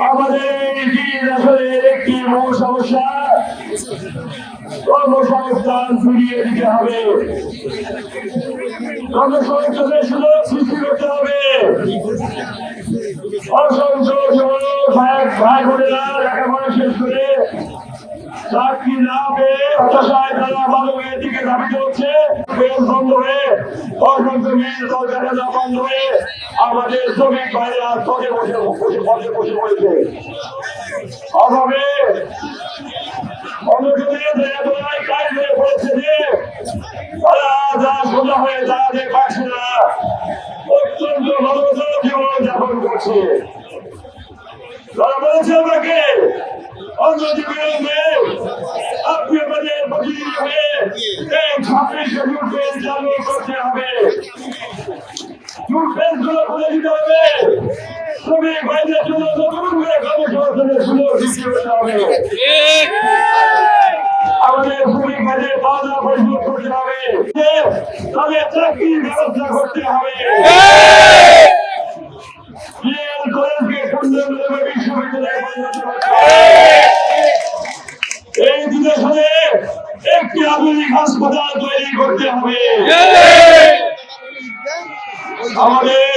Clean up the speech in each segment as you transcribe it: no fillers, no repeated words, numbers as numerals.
আমাদের আসলের একটি মূল সমস্যা কর্মসংস্থান ফিরিয়ে দিতে হবে। কর্মসংস্থানের সুযোগ সৃষ্টি করতে হবে। অসংখ্য ভাই বোনেরা লেখাপড়া শেষ করে চাকরি না পেয়ে হতাশায় তারা মাদকের দিকে ধাবিত হচ্ছে। বন্ধ হয়ে অসংখ্য মেয়ের দরজা বন্ধ হয়ে আমাদের শ্রমিক ভাইরা পথে বসে পড়েছে। অভাবে অনশনের কাজ হয়ে পড়েছে যে তারা যা সোজা হয়ে দাঁড়াতে পারছে না, অত্যন্ত মানবতার জীবন যাপন করছে। তারা বলেছে আমাকে অন্যজীবনে আপনি আমাদের প্রতিনিধি হয়ে এই 26 জুন পেজ চালু করতে হবে। জুন পেজগুলো খুলে দিতে হবে। শ্রমিক ভাইদের জন্য নতুন করে কর্মসংস্থানের সুযোগ সৃষ্টি করতে হবে। আমাদের শ্রমিক ভাইদের পাওনা পরিশোধ করতে হবে। তাদের চাকরির ব্যবস্থা করতে হবে। এই বিদেশে একটি আধুনিক হাসপাতাল তৈরি করতে হবে। আমাদের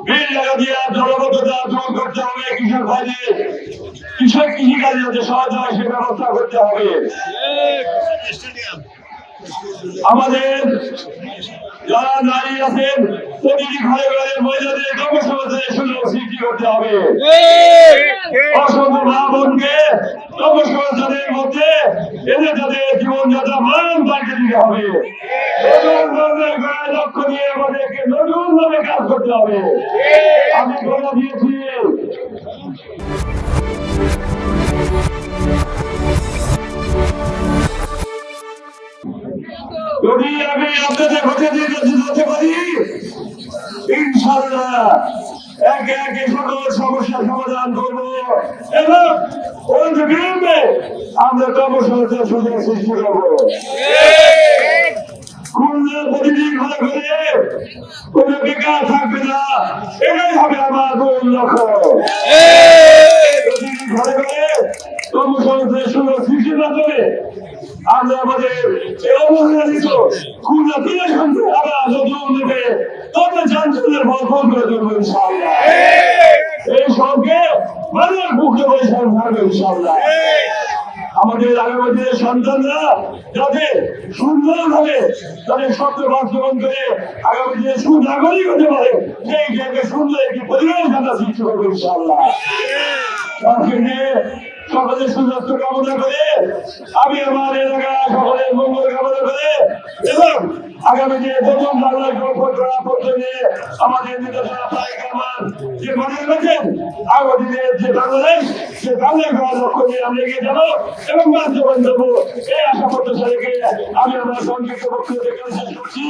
বিল টাকা দিয়ে জলবদ্ধতা দূর করতে হবে। কৃষক ভাইদের কৃষিকাজে যাতে সহায়তা হয় সে ব্যবস্থা করতে হবে। আমাদের যারা নারী আছেন প্রতিটি ঘরে ঘরে মহিলাদের কর্মসংস্থানের সুযোগ সৃষ্টি করতে হবে। অসংখ্য মা বোনকে কর্মসংস্থানের মধ্যে এদের তাদের জীবনযাত্রা মান পাল্টে দিতে হবে। নতুন ধরনের লক্ষ্য নিয়ে আমাদেরকে নতুন ভাবে কাজ করতে হবে। আমি কথা দিয়েছি যদি আমি আপনাদের ভোটে দিতে পারি ইনশাআল্লাহ একে একে সকল সমস্যার সমাধান করব এবং বিলম্বে আমরা কর্মসংস্থান সুযোগ সৃষ্টি করব। খুলনা প্রতিদিন ঘরে ঘরে কোনো বেকার থাকবে না, এটাই হবে আমার মূল লক্ষ্য। প্রতিদিন ঘরে ঘরে কর্মসংস্থানের সুযোগ সৃষ্টি না করে আমরা আমাদের অবহেলিত খুলনা ফিরে শুনতে আবার নতুন রূপে কর্মসংস্থানের বর্জন করে দেবো ইনশাআল্লাহ। এই সঙ্গে মানুষ মুক্ত পরিশ্রম থাকবে ইনশাআল্লাহ। আমাদের আগামী দিনের সন্তানরা যাতে সুন্দরভাবে তাদের স্বপ্ন বাস্তবায়ন করে আগামী দিনে সুনাগরিক হতে পারে সেই জায়গায় সুন্দর একটি পরিবেশ আমরা সৃষ্টি করবো ইনশাআল্লাহ। সকলের সুস্বাস্থ্য কামনা করে আমি আমার এলাকায় সকলের মঙ্গল কামনা করে এবং আগামী যে প্রথম বাংলায় করা পর্যন্ত আমাদের নির্দেশনা পায়গামান যে মনে রাখেন আগামী দিনের যে বাংলাদেশ সে বাংলায় করার লক্ষ্য নিয়ে আমরা এগিয়ে যাবো এবং বাস্তবায়ন দেবো এই আশা প্রত্যাশা রেখে আমি আমার সংক্ষিপ্ত বক্তব্য শেষ করছি।